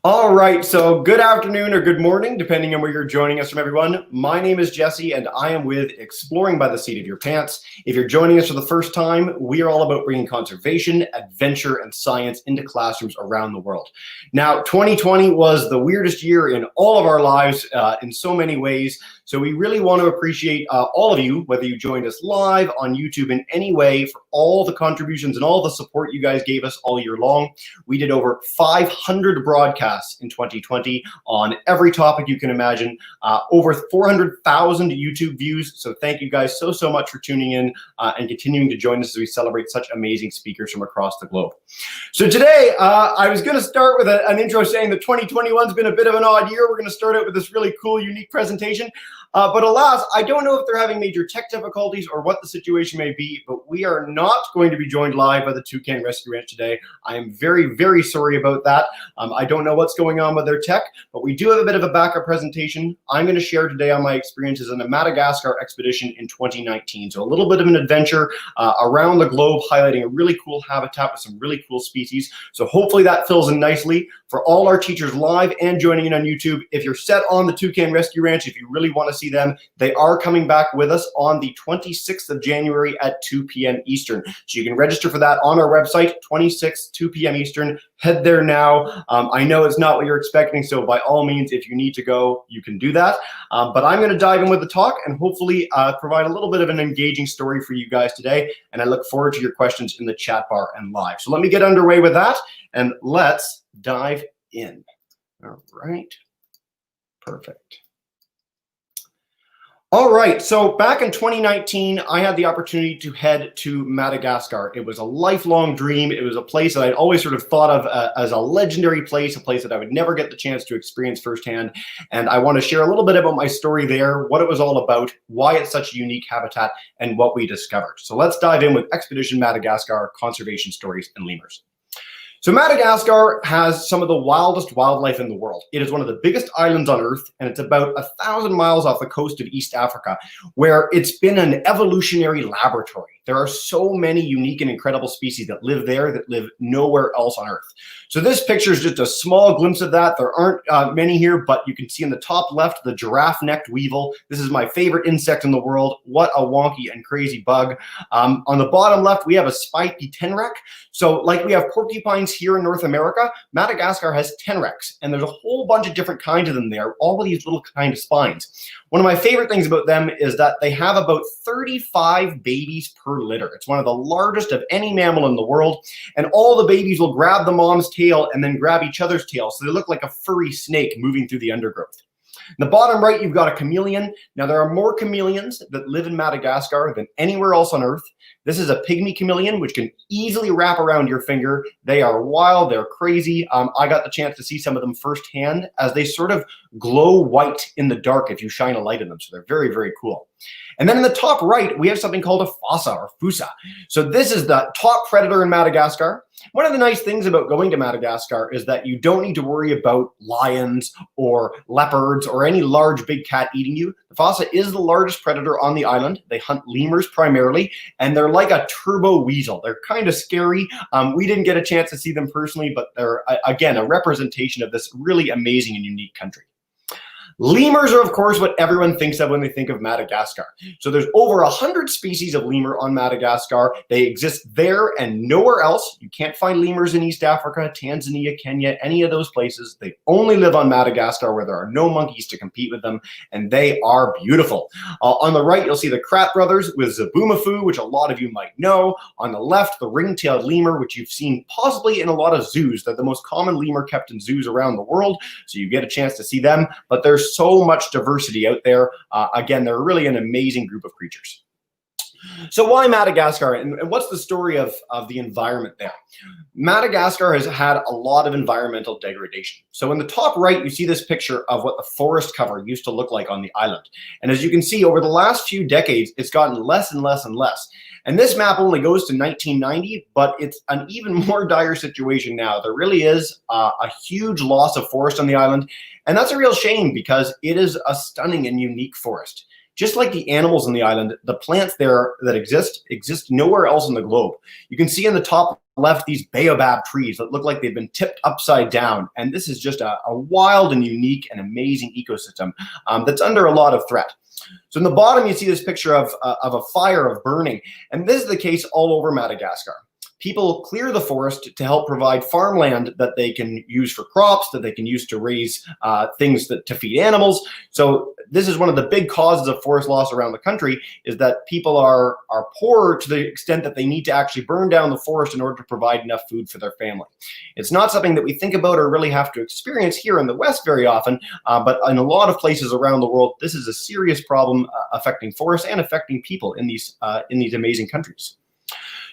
All right, so good afternoon or good morning, depending on where you're joining us from, everyone. My name is Jesse, and I am with Exploring by the Seat of Your Pants. If you're joining us for the first time, we are all about bringing conservation, adventure, and science into classrooms around the world. Now, 2020 was the weirdest year in all of our lives in so many ways, so we really want to appreciate all of you, whether you joined us live on YouTube in any way, for all the contributions and all the support you guys gave us all year long. We did over 500 broadcasts in 2020 on every topic you can imagine, over 400,000 YouTube views. So thank you guys so much for tuning in and continuing to join us as we celebrate such amazing speakers from across the globe. So today, I was going to start with an intro saying that 2021's been a bit of an odd year. We're going to start out with this really cool, unique presentation. But alas, I don't know if they're having major tech difficulties or what the situation may be, but we are not going to be joined live by the Toucan Rescue Ranch today. I am very sorry about that. I don't know what's going on with their tech, but we do have a bit of a backup presentation I'm going to share today on my experiences in the Madagascar Expedition in 2019. So a little bit of an adventure around the globe, highlighting a really cool habitat with some really cool species. So hopefully that fills in nicely for all our teachers live and joining in on YouTube. If you're set on the Toucan Rescue Ranch, if you really want to see them, they are coming back with us on the 26th of January at 2 p.m. Eastern. So you can register for that on our website, 26th, 2 p.m. Eastern. Head there now. I know it's not what you're expecting, so by all means, if you need to go, you can do that. But I'm going to dive in with the talk and hopefully provide a little bit of an engaging story for you guys today. And I look forward to your questions in the chat bar and live. So let me get underway with that and let's dive in. All right. Perfect. All right, so back in 2019, I had the opportunity to head to Madagascar. It was a lifelong dream. It was a place that I'd always sort of thought of as a legendary place, a place that I would never get the chance to experience firsthand. And I want to share a little bit about my story there, what it was all about, why it's such a unique habitat, and what we discovered. So let's dive in with Expedition Madagascar, Conservation Stories, and Lemurs. So Madagascar has some of the wildest wildlife in the world. It is one of the biggest islands on Earth, and it's about 1,000 miles off the coast of East Africa, where it's been an evolutionary laboratory. There are so many unique and incredible species that live there that live nowhere else on Earth. So this picture is just a small glimpse of that. There aren't many here, but you can see in the top left, the giraffe-necked weevil. This is my favorite insect in the world. What a wonky and crazy bug. On the bottom left, we have a spiky tenrec. So like we have porcupines here in North America, Madagascar has tenrecs, and there's a whole bunch of different kinds of them there, all of these little kind of spines. One of my favorite things about them is that they have about 35 babies per litter. It's one of the largest of any mammal in the world, and all the babies will grab the mom's tail and then grab each other's tail, so they look like a furry snake moving through the undergrowth. In the bottom right, you've got a chameleon. Now, there are more chameleons that live in Madagascar than anywhere else on Earth. This is a pygmy chameleon, which can easily wrap around your finger. They are wild. They're crazy. I got the chance to see some of them firsthand as they sort of glow white in the dark if you shine a light in them. So they're very cool. And then in the top right, we have something called a fossa or fusa. So this is the top predator in Madagascar. One of the nice things about going to Madagascar is that you don't need to worry about lions or leopards or any large big cat eating you. The fossa is the largest predator on the island. They hunt lemurs primarily, and they're like a turbo weasel. They're kind of scary. We didn't get a chance to see them personally, but they're, again, a representation of this really amazing and unique country. Lemurs are, of course, what everyone thinks of when they think of Madagascar. So there's over 100 species of lemur on Madagascar. They exist there and nowhere else. You can't find lemurs in East Africa, Tanzania, Kenya, any of those places. They only live on Madagascar, where there are no monkeys to compete with them, and they are beautiful. On the right, you'll see the Krat brothers with Zabumafu, which a lot of you might know. On the left, the ring-tailed lemur, which you've seen possibly in a lot of zoos. They're the most common lemur kept in zoos around the world, so you get a chance to see them, but there's so much diversity out there. Again, they're really an amazing group of creatures. So why Madagascar, and what's the story of the environment there? Madagascar has had a lot of environmental degradation. So in the top right, you see this picture of what the forest cover used to look like on the island. And as you can see, over the last few decades, it's gotten less and less and less. And this map only goes to 1990, but it's an even more dire situation now. There really is a huge loss of forest on the island. And that's a real shame because it is a stunning and unique forest. Just like the animals on the island, the plants there that exist nowhere else in the globe. You can see in the top left, these baobab trees that look like they've been tipped upside down. And this is just a wild and unique and amazing ecosystem that's under a lot of threat. So in the bottom, you see this picture of a fire, of burning. And this is the case all over Madagascar. People clear the forest to help provide farmland that they can use for crops, that they can use to raise things to feed animals. So this is one of the big causes of forest loss around the country, is that people are poor to the extent that they need to actually burn down the forest in order to provide enough food for their family. It's not something that we think about or really have to experience here in the West very often, but in a lot of places around the world, this is a serious problem affecting forests and affecting people in these amazing countries.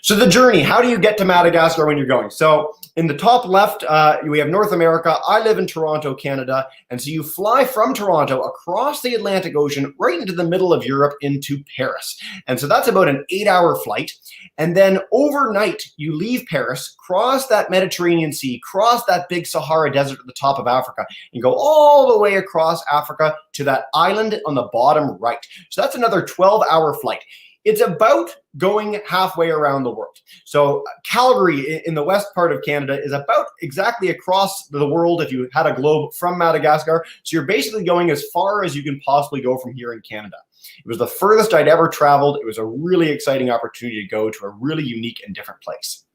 So the journey, how do you get to Madagascar when you're going? So in the top left, we have North America. I live in Toronto, Canada. And so you fly from Toronto across the Atlantic Ocean right into the middle of Europe into Paris. And so that's about an 8-hour flight. And then overnight, you leave Paris, cross that Mediterranean Sea, cross that big Sahara Desert at the top of Africa, and go all the way across Africa to that island on the bottom right. So that's another 12-hour flight. It's about going halfway around the world. So Calgary in the west part of Canada is about exactly across the world if you had a globe from Madagascar. So you're basically going as far as you can possibly go from here in Canada. It was the furthest I'd ever traveled. It was a really exciting opportunity to go to a really unique and different place.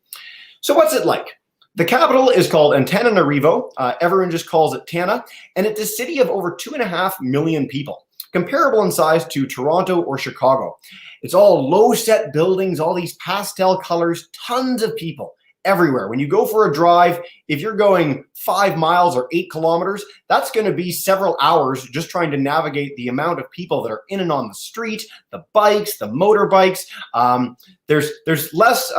So what's it like? The capital is called Antananarivo. Everyone just calls it Tana. And it's a city of over 2.5 million people, comparable in size to Toronto or Chicago. It's all low-set buildings, all these pastel colors, tons of people everywhere. When you go for a drive, if you're going 5 miles or 8 kilometers, that's going to be several hours just trying to navigate the amount of people that are in and on the street, the bikes, the motorbikes. There's less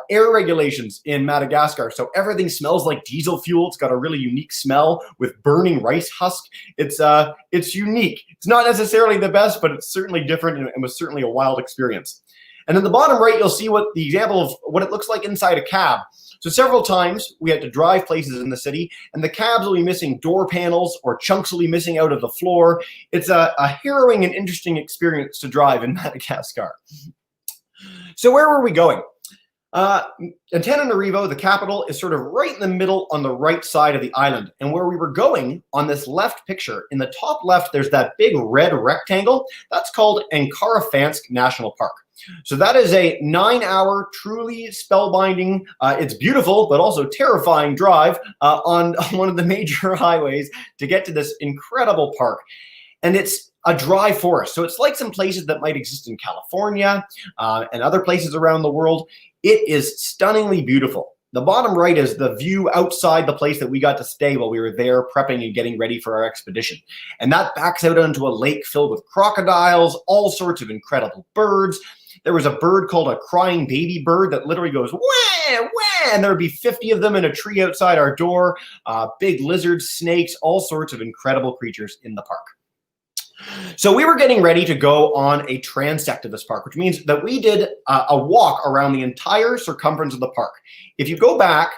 air regulations in Madagascar, so everything smells like diesel fuel. It's got a really unique smell with burning rice husk. It's unique. It's not necessarily the best, but it's certainly different and was certainly a wild experience. And in the bottom right, you'll see what the example of what it looks like inside a cab. So several times we had to drive places in the city, and the cabs will be missing door panels or chunks will be missing out of the floor. It's a harrowing and interesting experience to drive in Madagascar. So where were we going? Antananarivo, the capital, is sort of right in the middle on the right side of the island. And where we were going on this left picture, in the top left, there's that big red rectangle. That's called Nkarafansk National Park. So that is a 9-hour, truly spellbinding, it's beautiful, but also terrifying drive on one of the major highways to get to this incredible park. And it's a dry forest. So it's like some places that might exist in California and other places around the world. It is stunningly beautiful. The bottom right is the view outside the place that we got to stay while we were there prepping and getting ready for our expedition. And that backs out onto a lake filled with crocodiles, all sorts of incredible birds. There was a bird called a crying baby bird that literally goes, wah, wah, and there would be 50 of them in a tree outside our door, big lizards, snakes, all sorts of incredible creatures in the park. So we were getting ready to go on a transect of this park, which means that we did a walk around the entire circumference of the park. If you go back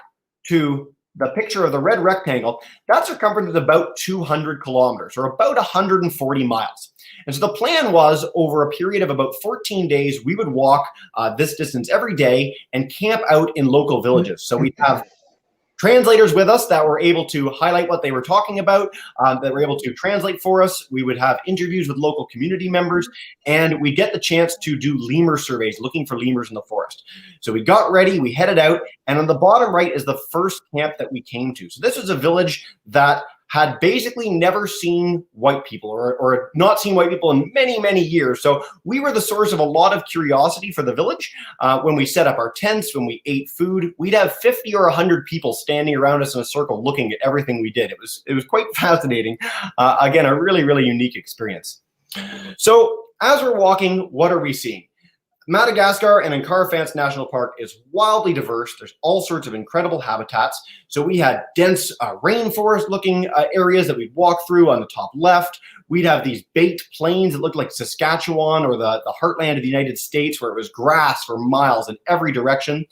to the picture of the red rectangle, that circumference is about 200 kilometers or about 140 miles. And so the plan was over a period of about 14 days, we would walk this distance every day and camp out in local villages. So we'd have translators with us that were able to highlight what they were talking about, that were able to translate for us. We would have interviews with local community members, and we get the chance to do lemur surveys, looking for lemurs in the forest. So we got ready, we headed out, and on the bottom right is the first camp that we came to. So this was a village that had basically never seen white people or not seen white people in many, many years. So we were the source of a lot of curiosity for the village. When we set up our tents, when we ate food, we'd have 50 or 100 people standing around us in a circle looking at everything we did. It was quite fascinating. Again, a really, really unique experience. So as we're walking, what are we seeing? Madagascar and Nkarafansk National Park is wildly diverse. There's all sorts of incredible habitats. So we had dense rainforest-looking areas that we'd walk through on the top left. We'd have these baked plains that looked like Saskatchewan or the heartland of the United States, where it was grass for miles in every direction.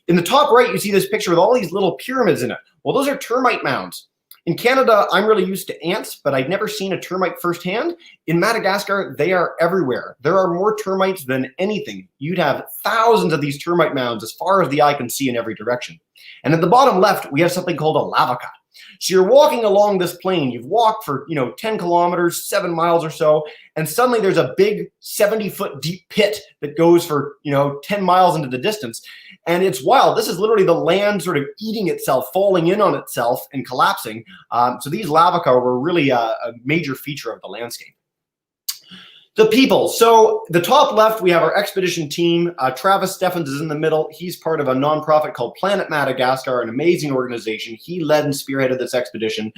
In the top right, you see this picture with all these little pyramids in it. Well, those are termite mounds. In Canada, I'm really used to ants, but I'd never seen a termite firsthand. In Madagascar, they are everywhere. There are more termites than anything. You'd have thousands of these termite mounds as far as the eye can see in every direction. And at the bottom left, we have something called a lava cut. So you're walking along this plain. You've walked for 10 kilometers, 7 miles or so, and suddenly there's a big 70-foot deep pit that goes for 10 miles into the distance. And it's wild. This is literally the land sort of eating itself, falling in on itself and collapsing. So these lavaca were really a major feature of the landscape. The people. So the top left, we have our expedition team. Travis Steffens is in the middle. He's part of a nonprofit called Planet Madagascar, an amazing organization. He led and spearheaded this expedition.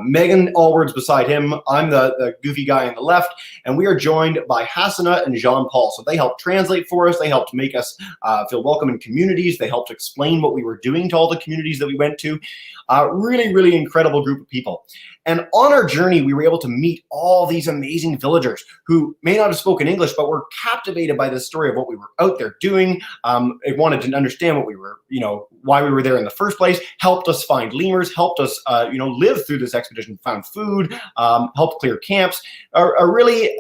Megan Allward's beside him. I'm the goofy guy on the left. And we are joined by Hassana and Jean-Paul. So they helped translate for us. They helped make us feel welcome in communities. They helped explain what we were doing to all the communities that we went to. Really, really incredible group of people. And on our journey, we were able to meet all these amazing villagers who may not have spoken English, but were captivated by the story of what we were out there doing. They wanted to understand what we were, why we were there in the first place, helped us find lemurs, helped us, live through this expedition, found food, helped clear camps. A really,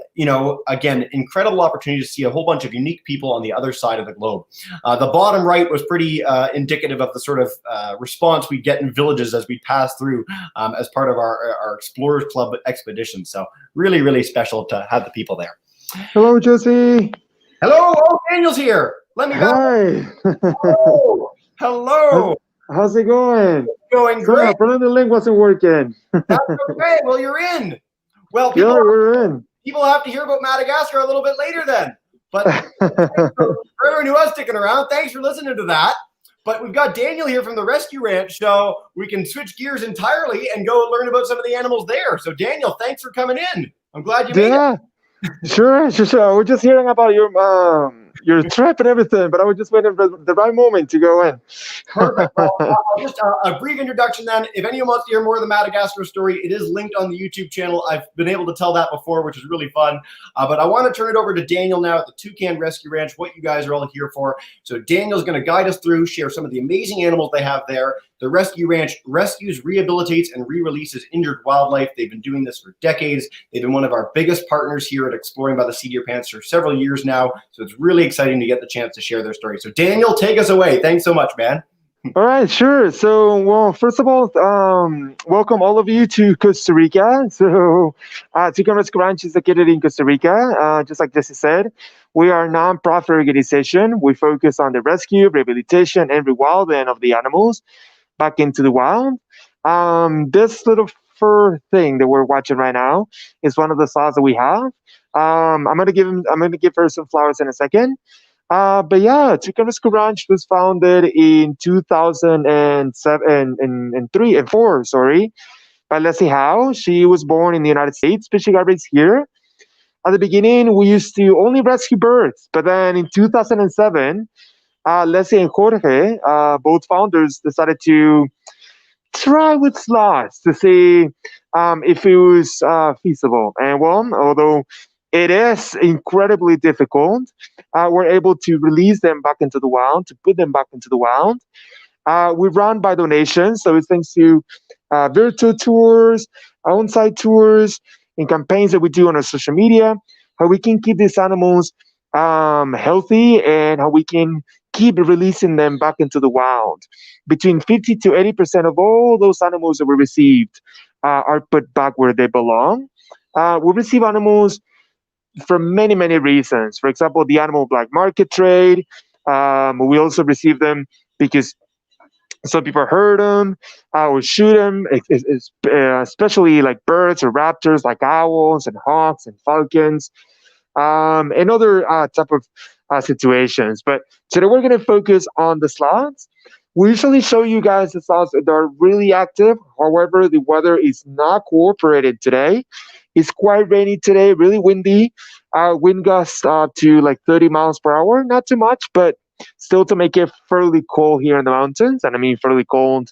again, incredible opportunity to see a whole bunch of unique people on the other side of the globe. The bottom right was pretty indicative of the sort of response we get in villages as we pass through as part of our Explorers Club expedition. So really, really special to have the people there. Hello, Jesse. Hello. Oh, Daniel's here. Let me Hi. Hello. Hello. How's it going? It's going great. Sorry, apparently the link wasn't working. That's okay. Well, you're in. Well, we're in. People have to hear about Madagascar a little bit later then. But for everyone who was sticking around, thanks for listening to that. But we've got Daniel here from the Rescue Ranch, so we can switch gears entirely and go learn about some of the animals there. So Daniel, thanks for coming in. I'm glad you made it. Sure. We're just hearing about your trip and everything, but I was just waiting for the right moment to go in. Perfect. Well, just a brief introduction then. If anyone wants to hear more of the Madagascar story, it is linked on the YouTube channel. I've been able to tell that before, which is really fun. But I want to turn it over to Daniel now at the Toucan Rescue Ranch, what you guys are all here for. So Daniel's going to guide us through, share some of the amazing animals they have there. The Rescue Ranch rescues, rehabilitates, and re-releases injured wildlife. They've been doing this for decades. They've been one of our biggest partners here at Exploring by the Sea Deer Pants for several years now. So it's really exciting to get the chance to share their story. So Daniel, take us away. Thanks so much, man. All right, sure. So, well, first of all, welcome all of you to Costa Rica. So, Toucan Rescue Ranch is located in Costa Rica. Just like Jesse said, we are a non-profit organization. We focus on the rescue, rehabilitation, and rewilding of the animals back into the wild. This little fur thing that we're watching right now is one of the sloths that we have. I'm gonna give her some flowers in a second. But yeah, Toucan Rescue Ranch was founded in 2007 and 3 and 4, by Leslie Howe. She was born in the United States, but she got raised here. At the beginning, we used to only rescue birds, but then in 2007, Leslie and Jorge, both founders, decided to try with sloths to see if it was feasible. And well, although it is incredibly difficult, we're able to release them back into the wild, to put them back into the wild. We run by donations, so it's thanks to virtual tours, on-site tours, and campaigns that we do on our social media, how we can keep these animals healthy and how we can keep releasing them back into the wild. Between 50 to 80% of all those animals that we received are put back where they belong. We receive animals for many, many reasons. For example, the animal black market trade. We also receive them because some people hurt them or shoot them, especially like birds or raptors like owls and hawks and falcons. And other type of situations. But today we're going to focus on the sloths. We usually show you guys the sloths that are really active. However, the weather is not cooperated today. It's quite rainy today, really windy. Wind gusts to like 30 miles per hour. Not too much, but still to make it fairly cold here in the mountains. And I mean fairly cold,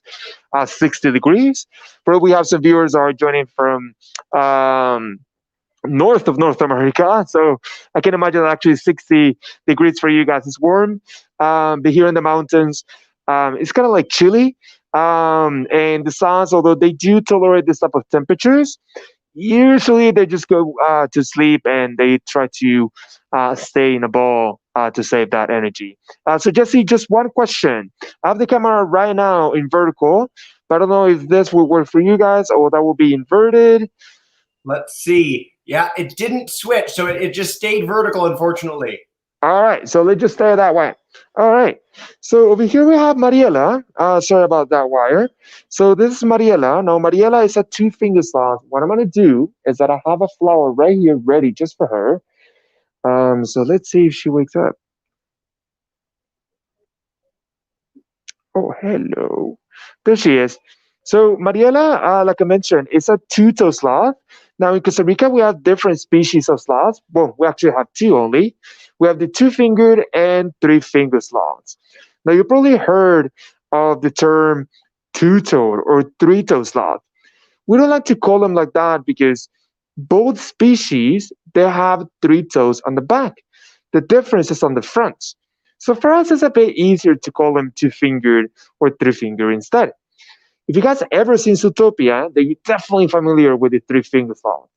60 degrees. But we have some viewers are joining from north of North America, so I can imagine actually 60 degrees for you guys is warm. But here in the mountains, it's kind of like chilly. And the sloths, although they do tolerate this type of temperatures, usually they just go to sleep and they try to stay in a ball to save that energy. So Jesse, just one question. I have the camera right now in vertical, but I don't know if this will work for you guys or that will be inverted. Let's see. Yeah, it didn't switch, so it just stayed vertical, unfortunately. All right, so let's just stay that way. All right, so over here we have Mariela. Sorry about that wire. So this is Mariela. Now Mariela is a two-finger sloth. What I'm gonna do is that I have a flower right here ready just for her. So let's see if she wakes up. Oh, hello. There she is. So Mariela, like I mentioned, is a two-toe sloth. Now in Costa Rica, we have different species of sloths. Well, we actually have two only. We have the two-fingered and three-fingered sloths. Now you probably heard of the term two-toed or three-toe sloth. We don't like to call them like that because both species they have three toes on the back. The difference is on the front. So for us, it's a bit easier to call them two-fingered or three-fingered instead. If you guys ever seen Zootopia, then you're definitely familiar with the three-fingered sloth.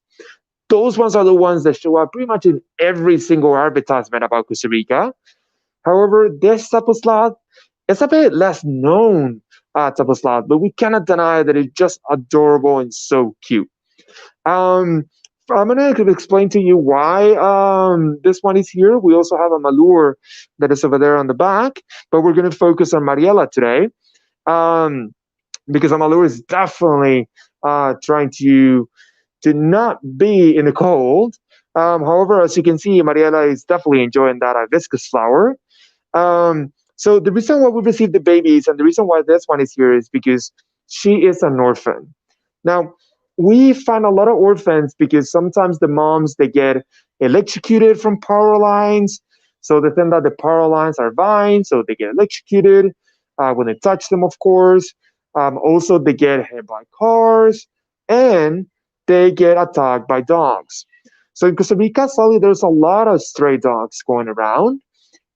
Those ones are the ones that show up pretty much in every single advertisement about Costa Rica. However, this type of sloth is a bit less known type of sloth, but we cannot deny that it's just adorable and so cute. Um, I'm gonna explain to you why this one is here. We also have a Malure that is over there on the back, but we're gonna focus on Mariela today um, because Malure is definitely trying to not be in the cold. However, as you can see, Mariela is definitely enjoying that hibiscus flower. So the reason why we received the babies and the reason why this one is here is because she is an orphan. Now, we find a lot of orphans because sometimes the moms they get electrocuted from power lines. So they think that the power lines are vines, so they get electrocuted when they touch them, of course. Also, they get hit by cars and they get attacked by dogs. So in Costa Rica, sadly, there's a lot of stray dogs going around,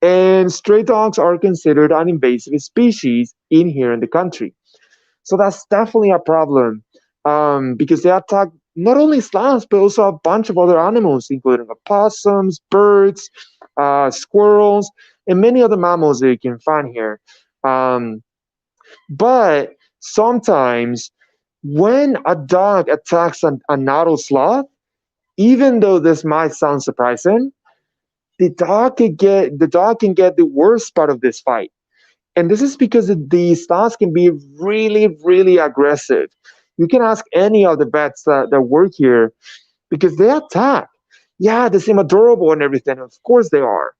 and stray dogs are considered an invasive species in here in the country. So that's definitely a problem because they attack not only sloths but also a bunch of other animals, including opossums, birds, squirrels, and many other mammals that you can find here. Um, but sometimes when a dog attacks an adult sloth, even though this might sound surprising, the dog can get the worst part of this fight. And this is because the sloths can be really, really aggressive. You can ask any of the vets that work here because they attack. Yeah, they seem adorable and everything. Of course they are.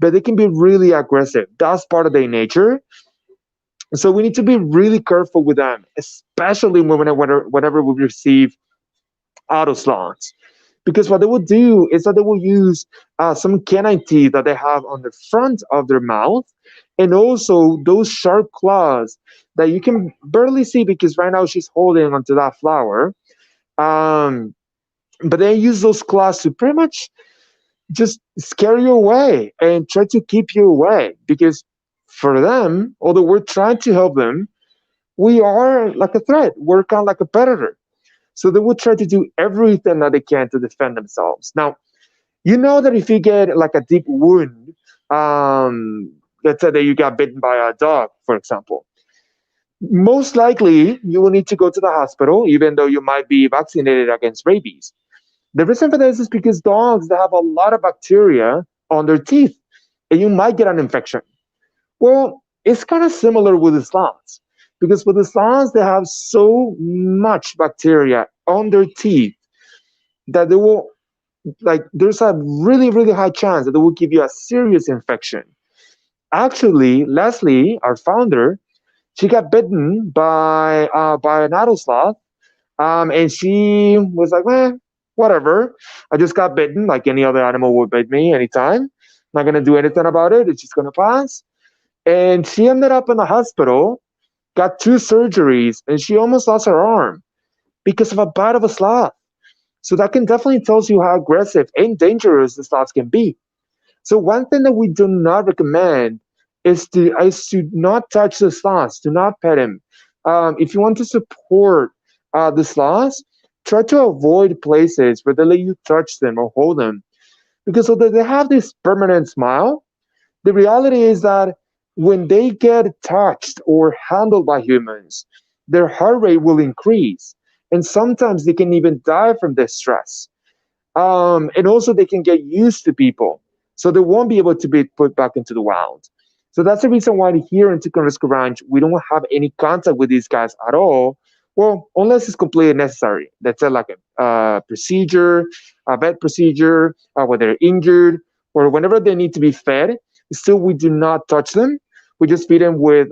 But they can be really aggressive. That's part of their nature. So we need to be really careful with them, especially whenever we receive auto sloths. Because what they will do is that they will use some canine teeth that they have on the front of their mouth, and also those sharp claws that you can barely see because right now she's holding onto that flower. Um, but they use those claws to pretty much just scare you away and try to keep you away. Because for them, although we're trying to help them, we are like a threat. We're kind of like a predator. So they will try to do everything that they can to defend themselves. Now, you know that if you get like a deep wound, let's say that you got bitten by a dog, for example, most likely you will need to go to the hospital, even though you might be vaccinated against rabies. The reason for this is because dogs they have a lot of bacteria on their teeth, and you might get an infection. Well, it's kind of similar with the sloths because with the sloths they have so much bacteria on their teeth that they will there's a really really high chance that they will give you a serious infection. Actually, Leslie, our founder, she got bitten by an adult sloth, and she was like, "Man, whatever. I just got bitten, like any other animal would bite me anytime. Not gonna do anything about it. It's just gonna pass." And she ended up in the hospital, got two surgeries, and she almost lost her arm because of a bite of a sloth. So that can definitely tells you how aggressive and dangerous the sloths can be. So one thing that we do not recommend is to not touch the sloths, do not pet him, if you want to support the sloths, try to avoid places where they let you touch them or hold them, because although they have this permanent smile, the reality is that when they get touched or handled by humans, their heart rate will increase, and sometimes they can even die from this stress. And also, they can get used to people, so they won't be able to be put back into the wild. So that's the reason why here in Toucan Rescue Ranch, we don't have any contact with these guys at all. Well, unless it's completely necessary. That's like a procedure, a vet procedure, when they're injured, or whenever they need to be fed. Still, we do not touch them. We just feed them with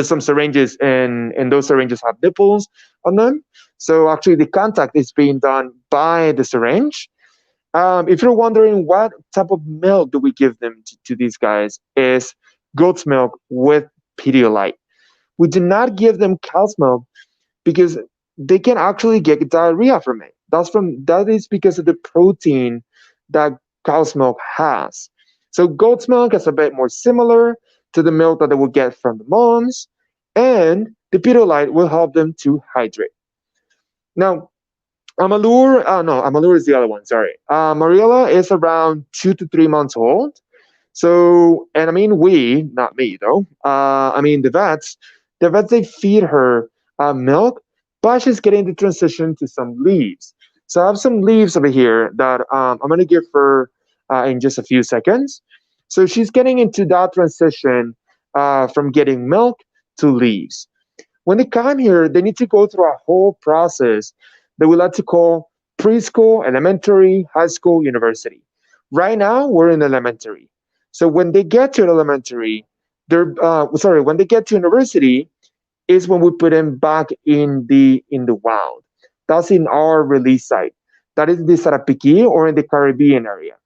some syringes, and those syringes have nipples on them. So actually, the contact is being done by the syringe. If you're wondering what type of milk do we give them to these guys, is goat's milk with Pedialyte. We do not give them cow's milk because they can actually get diarrhea from it. That is because of the protein that cow's milk has. So goat's milk is a bit more similar to the milk that they will get from the moms, and the Pedialyte will help them to hydrate. Now, Amalur, no, Amalur is the other one. Sorry, Mariella is around 2 to 3 months old. So, and I mean not me though. I mean the vets they feed her milk, but she's getting the transition to some leaves. So I have some leaves over here that I'm gonna give her in just a few seconds. So she's getting into that transition from getting milk to leaves. When they come here, they need to go through a whole process that we like to call preschool, elementary, high school, university. Right now, we're in elementary. So when they get to elementary, when they get to university, is when we put them back in the wild. That's in our release site. That is the Sarapiquí, or in the Caribbean area.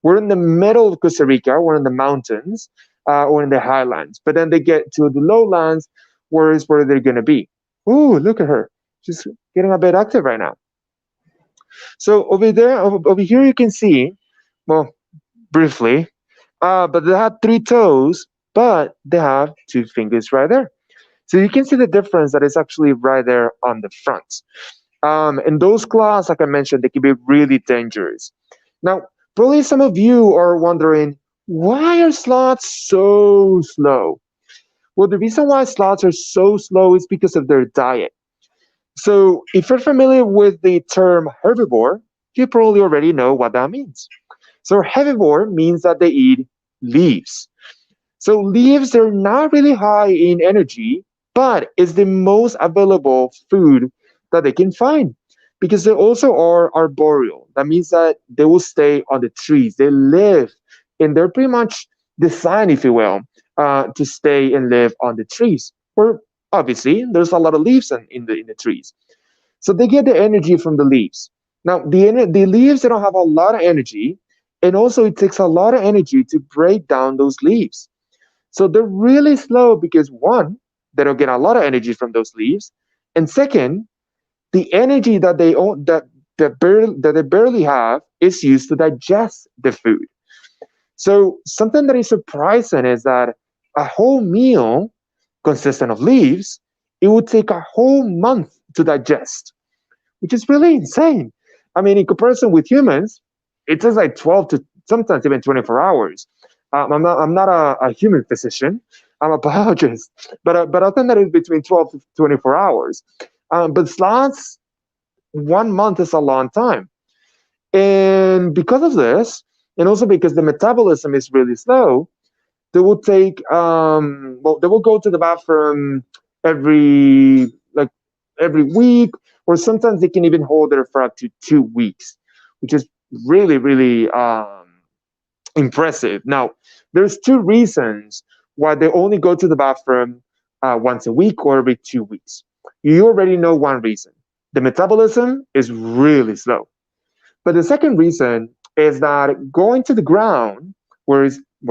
We're in the middle of Costa Rica. We're in the mountains or in the highlands. But then they get to the lowlands, where is where they're gonna be. Ooh, look at her. She's getting a bit active right now. So over here, you can see, well, briefly, but they have 3 toes, but they have 2 fingers right there. So you can see the difference that is actually right there on the front. And those claws, like I mentioned, they can be really dangerous. Now, probably some of you are wondering, why are sloths so slow? Well, the reason why sloths are so slow is because of their diet. So, if you're familiar with the term herbivore, you probably already know what that means. So, herbivore means that they eat leaves. So, leaves, they're not really high in energy, but it's the most available food that they can find, because they also are arboreal. That means that they will stay on the trees. They live, and they're pretty much designed, if you will, to stay and live on the trees. Where obviously there's a lot of leaves in the trees, so they get the energy from the leaves. Now the leaves, they don't have a lot of energy, and also it takes a lot of energy to break down those leaves. So they're really slow because one, they don't get a lot of energy from those leaves, and second, the energy that they barely have is used to digest the food. So something that is surprising is that a whole meal consistent of leaves, it would take a whole month to digest, which is really insane. I mean, in comparison with humans, it takes like 12 to sometimes even 24 hours. I'm not a human physician. I'm a biologist, but I think that is between 12 to 24 hours. But sloths, 1 month is a long time. And because of this, and also because the metabolism is really slow, they will they will go to the bathroom like every week, or sometimes they can even hold there for up to 2 weeks, which is really, really impressive. Now, there's 2 reasons why they only go to the bathroom once a week or every 2 weeks. You already know one reason. The metabolism is really slow. But the second reason is that going to the ground, where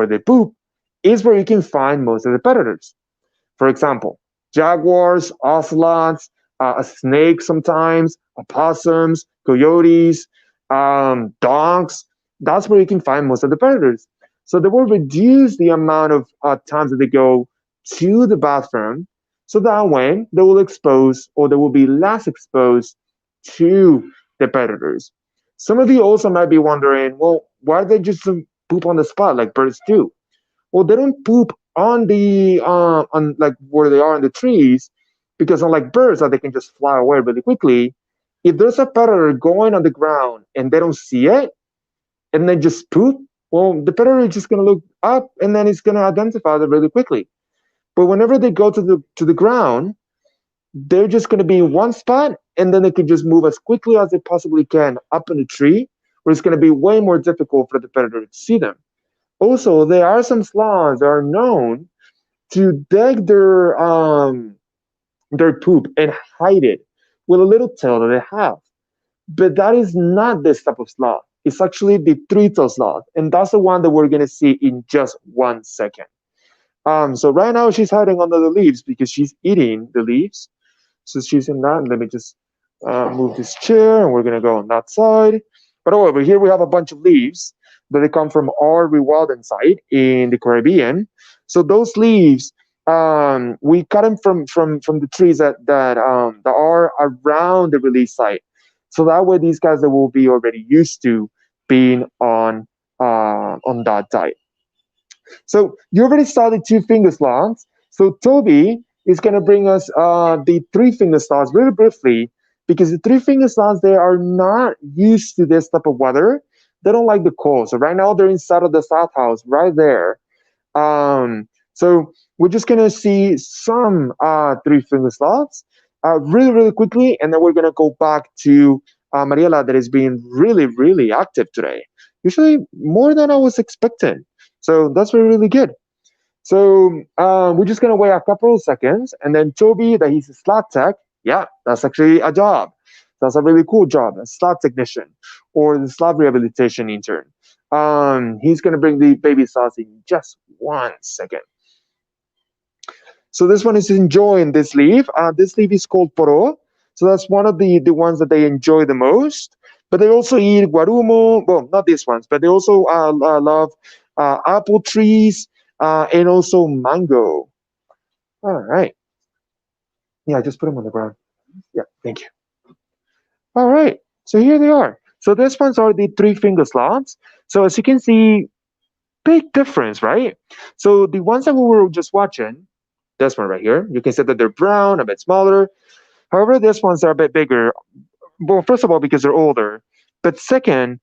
they poop, is where you can find most of the predators. For example, jaguars, ocelots, a snake sometimes, opossums, coyotes, dogs. That's where you can find most of the predators. So they will reduce the amount of times that they go to the bathroom, So that way they will expose, or they will be less exposed to the predators. Some of you also might be wondering, well, why they just poop on the spot like birds do? Well, they don't poop on the on like where they are in the trees, because unlike birds that they can just fly away really quickly, if there's a predator going on the ground and they don't see it and they just poop, well, the predator is just gonna look up and then it's gonna identify them really quickly. But whenever they go to the ground, they're just gonna be in one spot and then they can just move as quickly as they possibly can up in the tree, where it's gonna be way more difficult for the predator to see them. Also, there are some sloths that are known to dig their poop and hide it with a little tail that they have. But that is not this type of sloth. It's actually the three-tailed sloth, and that's the one that we're gonna see in just 1 second. So right now she's hiding under the leaves because she's eating the leaves. So she's in that. Let me just move this chair, and we're gonna go on that side. But over here we have a bunch of leaves that they come from our rewilding site in the Caribbean. So those leaves, we cut them from the trees that are around the release site. So that way these guys that will be already used to being on that diet. So you already saw the two finger sloths. So Toby is going to bring us the three finger sloths really briefly, because the three finger sloths, they are not used to this type of weather. They don't like the cold. So right now they're inside of the sloth house right there. So we're just going to see some three finger sloths really, really quickly. And then we're going to go back to Mariela, that is being really, really active today. Usually more than I was expecting. So that's really good. So we're just gonna wait a couple of seconds, and then Toby, that he's a slot tech. Yeah, that's actually a job. That's a really cool job, a slot technician or the slot rehabilitation intern. He's gonna bring the baby slots in just 1 second. So this one is enjoying this leaf. This leaf is called poro. So that's one of the ones that they enjoy the most. But they also eat guarumo. Well, not these ones, but they also love apple trees and also mango. All right. Yeah, just put them on the ground. Yeah, thank you. All right. So here they are. So these ones are the three finger sloths. So as you can see, big difference, right? So the ones that we were just watching, this one right here, you can see that they're brown, a bit smaller. However, these ones are a bit bigger. Well, first of all, because they're older, but second,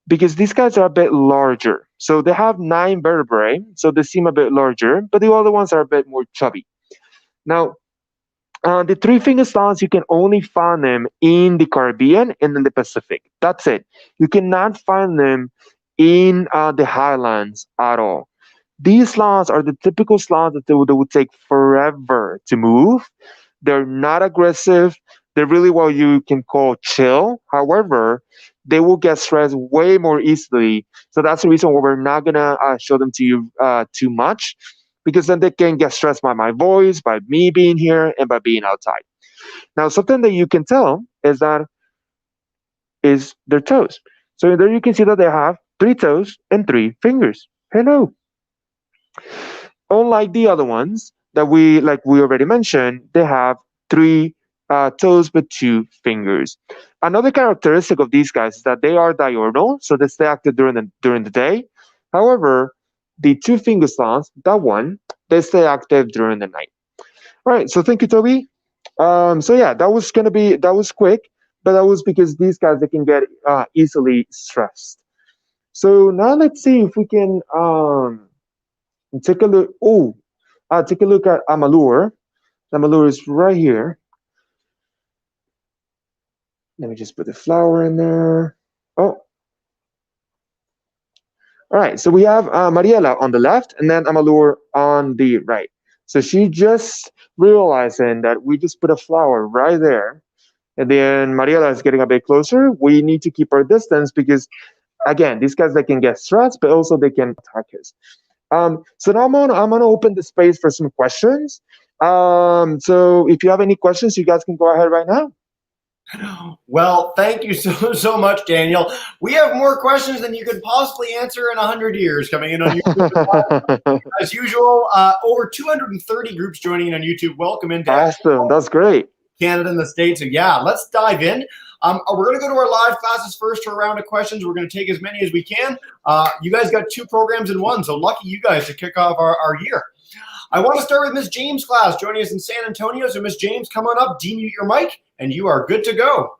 because these guys are a bit larger. So they have 9 vertebrae, so they seem a bit larger, but the other ones are a bit more chubby. Now, the three finger sloths, you can only find them in the Caribbean and in the Pacific. That's it. You cannot find them in the highlands at all. These sloths are the typical sloths that they would take forever to move. They're not aggressive. They're really what you can call chill. However, they will get stressed way more easily. So that's the reason why we're not gonna show them to you too much, because then they can get stressed by my voice, by me being here, and by being outside. Now, something that you can tell is that is their toes. So there you can see that they have 3 toes and 3 fingers. Hello. Unlike the other ones that we already mentioned, they have 3 toes but 2 fingers. Another characteristic of these guys is that they are diurnal, so they stay active during the day. However, the 2 finger sloths, that one, they stay active during the night. All right, so thank you, Toby. So yeah, that was quick, but that was because these guys, they can get easily stressed. So now let's see if we can take a look. Oh, take a look at Amalur. Amalur is right here. Let me just put the flower in there. Oh, all right. So we have Mariela on the left, and then Amalur on the right. So she just realizing that we just put a flower right there, and then Mariela is getting a bit closer. We need to keep our distance because, again, these guys, they can get stressed, but also they can attack us. So now I'm gonna open the space for some questions. So if you have any questions, you guys can go ahead right now. Well, thank you so much, Daniel. We have more questions than you could possibly answer in 100 years coming in on YouTube. As usual, over 230 groups joining in on YouTube. Welcome into Awesome. That's great. Canada and the States. So yeah, let's dive in. We're going to go to our live classes first for a round of questions. We're going to take as many as we can. You guys got 2 programs in one, so lucky you guys to kick off our year. I want to start with Miss James' class joining us in San Antonio. So Miss James, come on up, demute your mic, and you are good to go.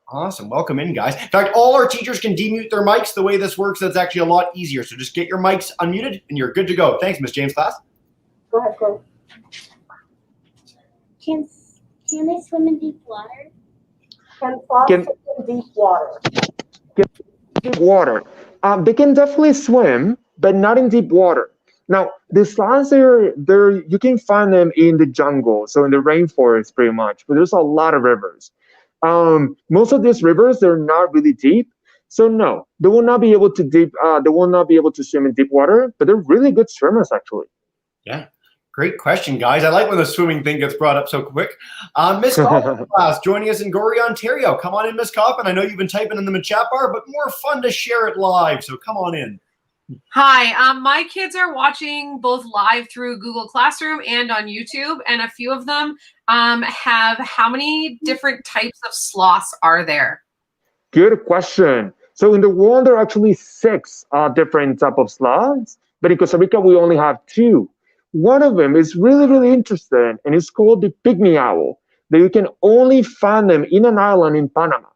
Awesome. Welcome in, guys. In fact, all our teachers can demute their mics. The way this works, that's actually a lot easier. So just get your mics unmuted, and you're good to go. Thanks, Miss James' class. Go ahead, go. Can they swim in deep water? Can sloths swim in deep water? Deep water. They can definitely swim, but not in deep water. Now, the sloths you can find them in the jungle, so in the rainforest pretty much, but there's a lot of rivers. Most of these rivers, they're not really deep. So no, they will not be able to swim in deep water, but they're really good swimmers actually. Yeah. Great question, guys. I like when the swimming thing gets brought up so quick. Miss Coffin class joining us in Gorey, Ontario. Come on in, Miss Coffin. I know you've been typing in the chat bar, but more fun to share it live. So come on in. Hi, my kids are watching both live through Google Classroom and on YouTube, and a few of them have how many different types of sloths are there? Good question. So in the world, there are actually 6 different types of sloths, but in Costa Rica, we only have 2. One of them is really, really interesting, and it's called the pygmy owl. That you can only find them in an island in Panama.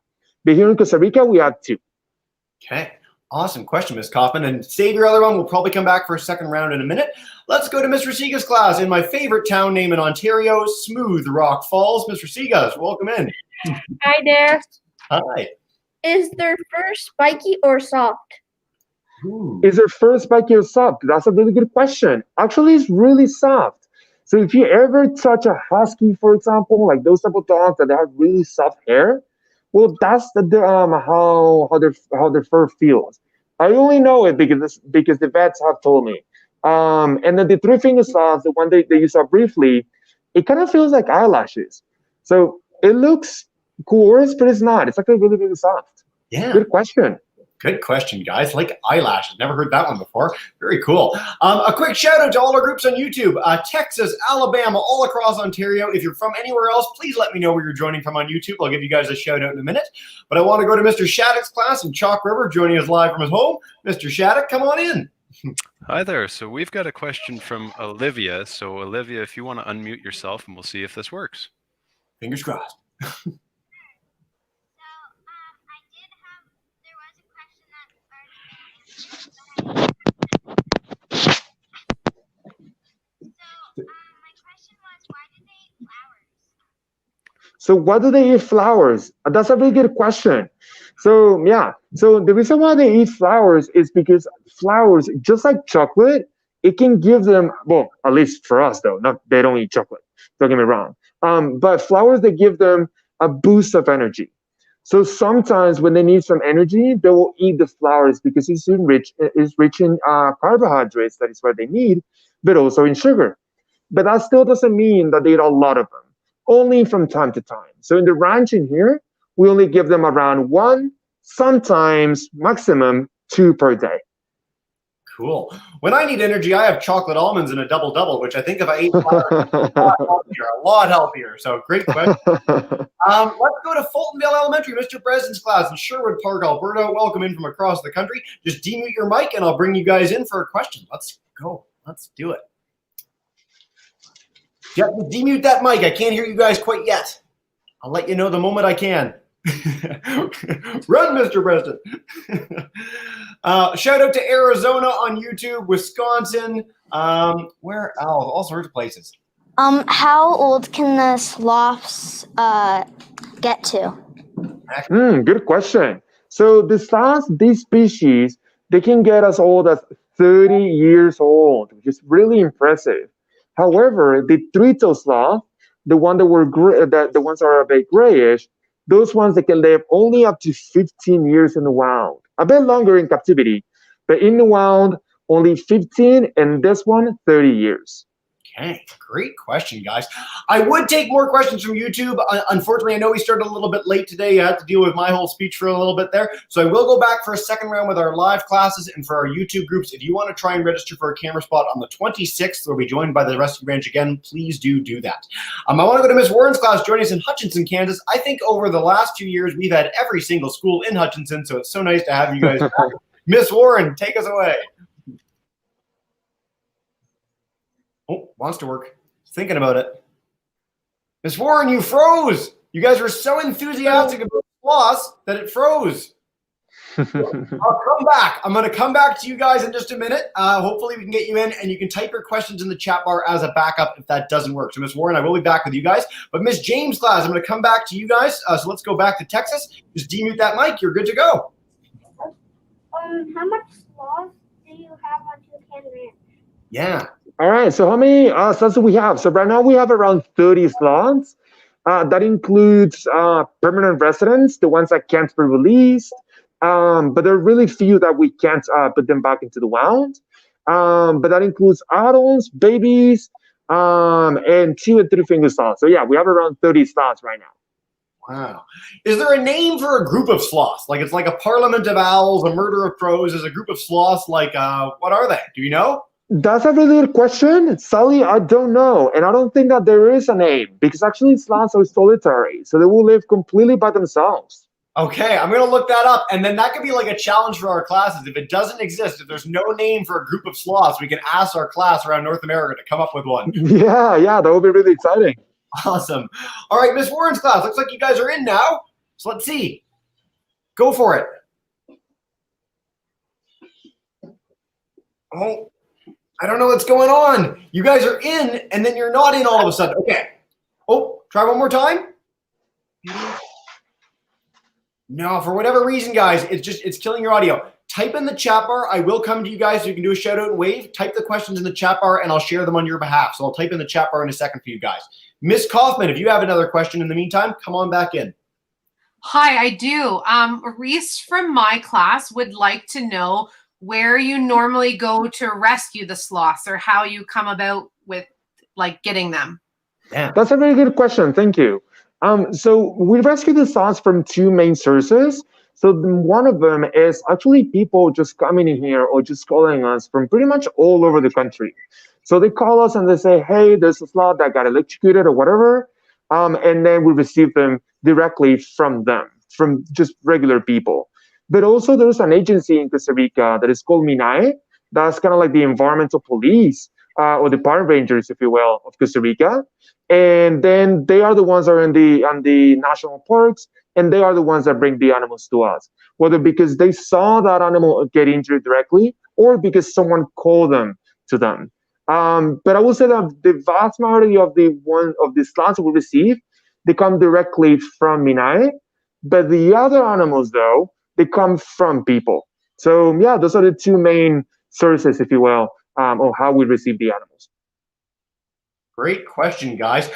But here in Costa Rica, we have 2. Okay. Awesome question, Ms. Kaufman. And save your other one. We'll probably come back for a second round in a minute. Let's go to Mr. Sega's class in my favorite town name in Ontario, Smooth Rock Falls. Mr. Segas, welcome in. Hi there. Hi. Is their fur spiky or soft? Ooh. Is their fur spiky or soft? That's a really good question. Actually, it's really soft. So if you ever touch a husky, for example, like those type of dogs that have really soft hair, well, that's how their fur feels. I only know it because the vets have told me. And then the 3-finger sloth, the one they you saw briefly, it kind of feels like eyelashes. So it looks coarse, but it's not. It's actually really, really soft. Yeah. Good question. Good question, guys. Like eyelashes. Never heard that one before. Very cool. A quick shout out to all our groups on YouTube. Texas, Alabama, all across Ontario. If you're from anywhere else, please let me know where you're joining from on YouTube. I'll give you guys a shout out in a minute. But I want to go to Mr. Shattuck's class in Chalk River, joining us live from his home. Mr. Shattuck, come on in. Hi there. So we've got a question from Olivia. So Olivia, if you want to unmute yourself, and we'll see if this works. Fingers crossed. So why do they eat flowers? That's a really good question. So yeah, so the reason why they eat flowers is because flowers, just like chocolate, it can give them, well, at least for us though, not they don't eat chocolate, don't get me wrong. But flowers, they give them a boost of energy. So sometimes when they need some energy, they will eat the flowers because it's rich in carbohydrates, that is what they need, but also in sugar. But that still doesn't mean that they eat a lot of them, only from time to time. So in the ranch in here, we only give them around 1, sometimes maximum 2 per day. Cool. When I need energy, I have chocolate almonds in a double-double, which I think if I ate a lot healthier. So great question. Let's go to Fultonville Elementary, Mr. Bresden's class in Sherwood Park, Alberta. Welcome in from across the country. Just demute your mic and I'll bring you guys in for a question. Let's go. Let's do it. Yeah, demute that mic. I can't hear you guys quite yet. I'll let you know the moment I can. Run, Mr. Preston. Shout out to Arizona on YouTube, Wisconsin. Where else? All sorts of places. How old can the sloths get to? Good question. So the sloths, these species, they can get as old as 30 years old, which is really impressive. However, the three-toed sloth, the ones that are a bit grayish, those ones that can live only up to 15 years in the wild, a bit longer in captivity, but in the wild, only 15, and this one, 30 years. Okay, great question, guys. I would take more questions from YouTube. Unfortunately, I know we started a little bit late today. I had to deal with my whole speech for a little bit there. So I will go back for a second round with our live classes and for our YouTube groups. If you want to try and register for a camera spot on the 26th, we'll be joined by the Rescue Ranch again. Please do that. I want to go to Miss Warren's class joining us in Hutchinson, Kansas. I think over the last 2 years, we've had every single school in Hutchinson, so it's so nice to have you guys back. Miss Warren, take us away. Oh, wants to work. Thinking about it. Miss Warren, you froze. You guys were so enthusiastic about sloths that it froze. I'll come back. I'm going to come back to you guys in just a minute. Hopefully we can get you in, and you can type your questions in the chat bar as a backup if that doesn't work. So Miss Warren, I will be back with you guys. But Miss James' class, I'm going to come back to you guys. So let's go back to Texas. Just demute that mic. You're good to go. How much sloths do you have on Toucan Ranch? Yeah. All right, so how many sloths do we have? So right now we have around 30 sloths. That includes permanent residents, the ones that can't be released. But there are really few that we can't put them back into the wild. But that includes adults, babies, and 2 and 3 finger sloths. So yeah, we have around 30 sloths right now. Wow. Is there a name for a group of sloths? Like it's like a parliament of owls, a murder of crows. Is a group of sloths like, what are they? Do you know? That's a really good question. Sally, I don't know. And I don't think that there is a name because actually sloths are solitary. So they will live completely by themselves. Okay, I'm going to look that up. And then that could be like a challenge for our classes. If it doesn't exist, if there's no name for a group of sloths, we can ask our class around North America to come up with one. Yeah, that would be really exciting. Awesome. All right, Miss Warren's class. Looks like you guys are in now. So let's see. Go for it. Oh. I don't know what's going on. You guys are in, and then you're not in all of a sudden. Okay. Oh, try one more time. No, for whatever reason, guys, it's killing your audio. Type in the chat bar. I will come to you guys so you can do a shout out and wave. Type the questions in the chat bar, and I'll share them on your behalf. So I'll type in the chat bar in a second for you guys. Miss Kaufman, if you have another question in the meantime, come on back in. Hi, I do. Reese from my class would like to know where you normally go to rescue the sloths or how you come about with like getting them. Yeah. That's a very good question. Thank you. So we rescue the sloths from 2 main sources. So one of them is actually people just coming in here or just calling us from pretty much all over the country. So they call us and they say, hey, there's a sloth that got electrocuted or whatever. And then we receive them directly from them, from just regular people. But also there's an agency in Costa Rica that is called MINAE. That's kind of like the environmental police or the park rangers, if you will, of Costa Rica. And then they are the ones that are on the national parks, and they are the ones that bring the animals to us, whether because they saw that animal get injured directly or because someone called them to them. But I will say that the vast majority of the sloths we receive, they come directly from MINAE. But the other animals, though, they come from people. So yeah, those are the 2 main sources, if you will, of how we receive the animals. Great question, guys.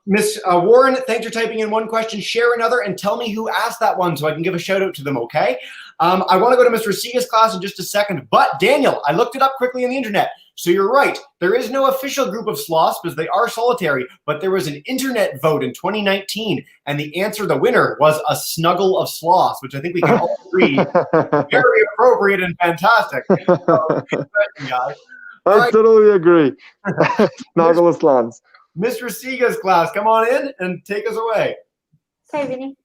Miss Warren, thanks for typing in one question. Share another and tell me who asked that one so I can give a shout out to them, okay? I want to go to Mr. Sega's class in just a second, but Daniel, I looked it up quickly on the internet. So you're right. There is no official group of sloths because they are solitary, but there was an internet vote in 2019, and the answer, the winner, was a snuggle of sloths, which I think we can all agree very appropriate and fantastic. So, good question, guys. I totally agree. Snuggle of sloths. Mr. Sega's class, come on in and take us away. Okay, Vinny.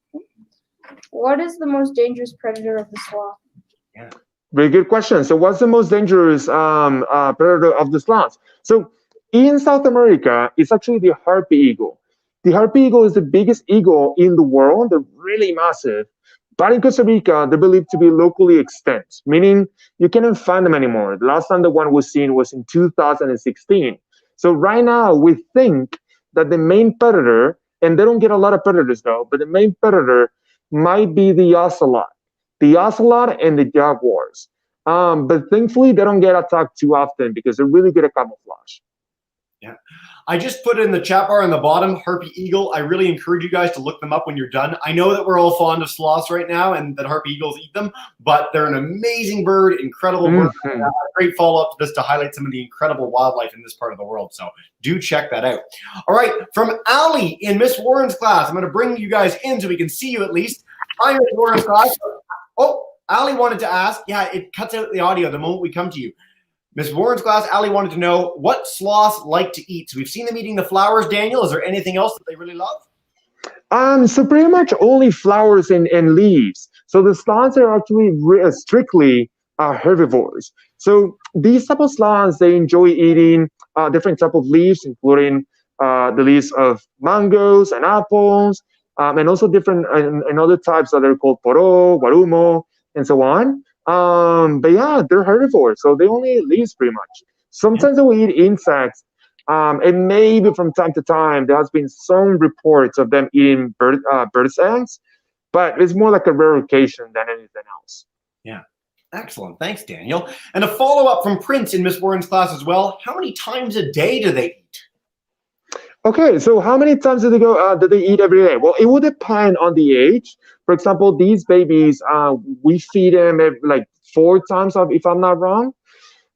What is the most dangerous predator of the sloth? Yeah. Very good question. So what's the most dangerous predator of the sloths? So in South America, it's actually the harpy eagle. The harpy eagle is the biggest eagle in the world. They're really massive. But in Costa Rica, they're believed to be locally extinct, meaning you cannot find them anymore. The last time the one was seen was in 2016. So right now, we think that the main predator, and they don't get a lot of predators though, but the main predator might be the ocelot. The ocelot and the jaguars. But thankfully, they don't get attacked too often because they're really good at camouflage. Yeah. I just put it in the chat bar on the bottom, Harpy Eagle. I really encourage you guys to look them up when you're done. I know that we're all fond of sloths right now and that Harpy Eagles eat them, but they're an amazing bird, incredible bird. Great follow-up to this to highlight some of the incredible wildlife in this part of the world. So do check that out. All right, from Allie in Miss Warren's class. I'm going to bring you guys in so we can see you at least. Hi, Miss Warren's class. Oh, Allie wanted to ask. Yeah, it cuts out the audio the moment we come to you. Miss Warren's class, Allie wanted to know what sloths like to eat. So we've seen them eating the flowers, Daniel. Is there anything else that they really love? So pretty much only flowers and leaves. So the sloths are actually strictly herbivores. So these type of sloths, they enjoy eating different type of leaves, including the leaves of mangoes and apples, and also different and other types that are called poro, warumo, and so on. But yeah, they're herbivores, so they only eat leaves pretty much. Sometimes they will eat insects, and maybe from time to time there has been some reports of them eating birds' eggs, but it's more like a rare occasion than anything else. Yeah, excellent. Thanks, Daniel. And a follow-up from Prince in Miss Warren's class as well. How many times a day do they eat? Okay, so how many times do they eat every day? Well, it will depend on the age. For example, these babies, we feed them like 4 times, if I'm not wrong.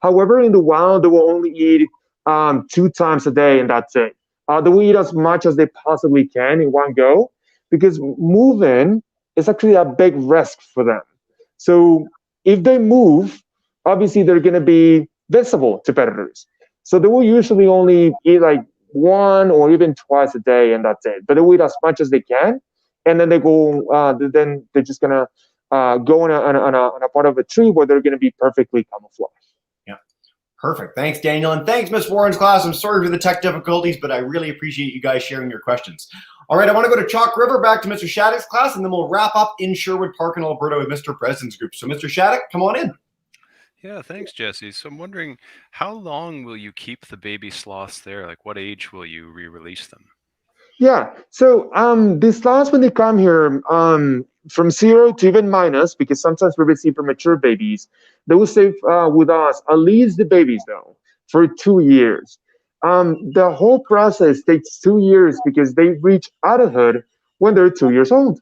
However, in the wild, they will only eat 2 times a day, and that's it. They will eat as much as they possibly can in one go, because moving is actually a big risk for them. So if they move, obviously they're going to be visible to predators. So they will usually only eat like 1 or even twice a day, and that's it. But they will eat as much as they can, and then they go. Then they're just gonna go on a part of a tree where they're gonna be perfectly camouflaged. Yeah, perfect. Thanks, Daniel, and thanks, Miss Warren's class. I'm sorry for the tech difficulties, but I really appreciate you guys sharing your questions. All right, I want to go to Chalk River, back to Mr. Shattuck's class, and then we'll wrap up in Sherwood Park in Alberta with Mr. Bresden's group. So, Mr. Shattuck, come on in. Yeah, thanks, Jesse. So I'm wondering, how long will you keep the baby sloths there? Like, what age will you re-release them? Yeah, so the sloths, when they come here, from 0 to even minus, because sometimes we receive premature babies, they will stay with us, at least the babies though, for 2 years. The whole process takes 2 years because they reach adulthood when they're 2 years old.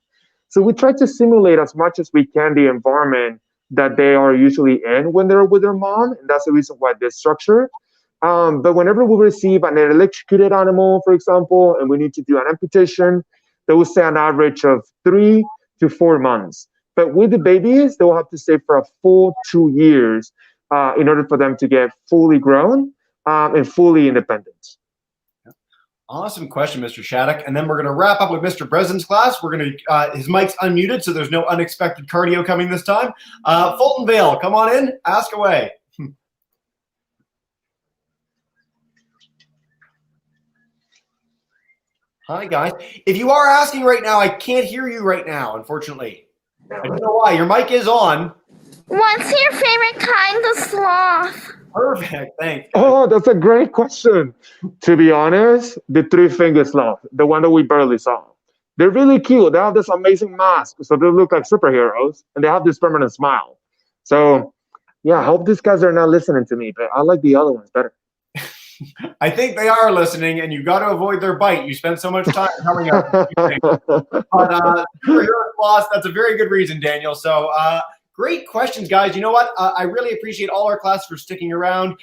So we try to simulate as much as we can the environment that they are usually in when they're with their mom, and that's the reason why this structure. But whenever we receive an electrocuted animal, for example, and we need to do an amputation, they will stay an average of 3 to 4 months. But with the babies, they will have to stay for a full 2 years in order for them to get fully grown and fully independent. Awesome question, Mr. Shattuck. And then we're going to wrap up with Mr. Bresden's class. We're going to, his mic's unmuted, so there's no unexpected cardio coming this time. Fulton Vale, come on in, ask away. Hi, guys. If you are asking right now, I can't hear you right now, unfortunately. I don't know why. Your mic is on. What's your favorite kind of sloth? Perfect. Thanks. Oh, that's a great question. To be honest, the 3-fingered sloth, the one that we barely saw. They're really cute. They have this amazing mask, so they look like superheroes, and they have this permanent smile. So, yeah, I hope these guys are not listening to me, but I like the other ones better. I think they are listening, and you've got to avoid their bite. You spend so much time coming up. But superhero sloths, that's a very good reason, Daniel. So, great questions, guys. You know what? I really appreciate all our class for sticking around.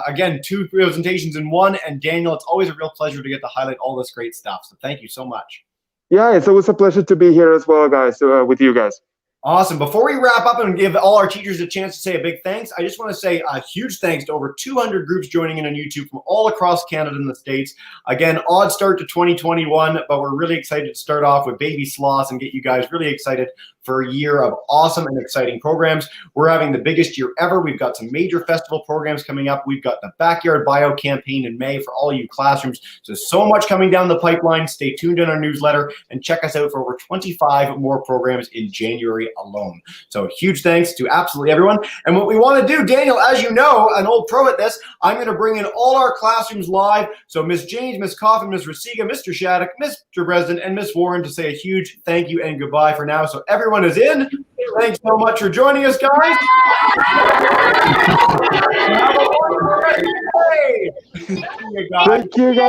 Again, 2 presentations in one. And Daniel, it's always a real pleasure to get to highlight all this great stuff. So thank you so much. Yeah, it's always a pleasure to be here as well, guys, with you guys. Awesome. Before we wrap up and give all our teachers a chance to say a big thanks, I just want to say a huge thanks to over 200 groups joining in on YouTube from all across Canada and the States. Again, odd start to 2021, but we're really excited to start off with baby sloths and get you guys really excited for a year of awesome and exciting programs. We're having the biggest year ever. We've got some major festival programs coming up. We've got the Backyard Bio campaign in May for all you classrooms. So much coming down the pipeline. Stay tuned in our newsletter and check us out for over 25 more programs in January alone. So huge thanks to absolutely everyone. And what we want to do, Daniel, as you know, an old pro at this, I'm going to bring in all our classrooms live. So Ms. James, Ms. Coffin, Ms. Rasiga, Mr. Shattuck, Mr. Bresden, and Ms. Warren to say a huge thank you and goodbye for now. So everyone is in. Thanks so much for joining us, guys. Have a wonderful day. you, guys. Thank you, guys.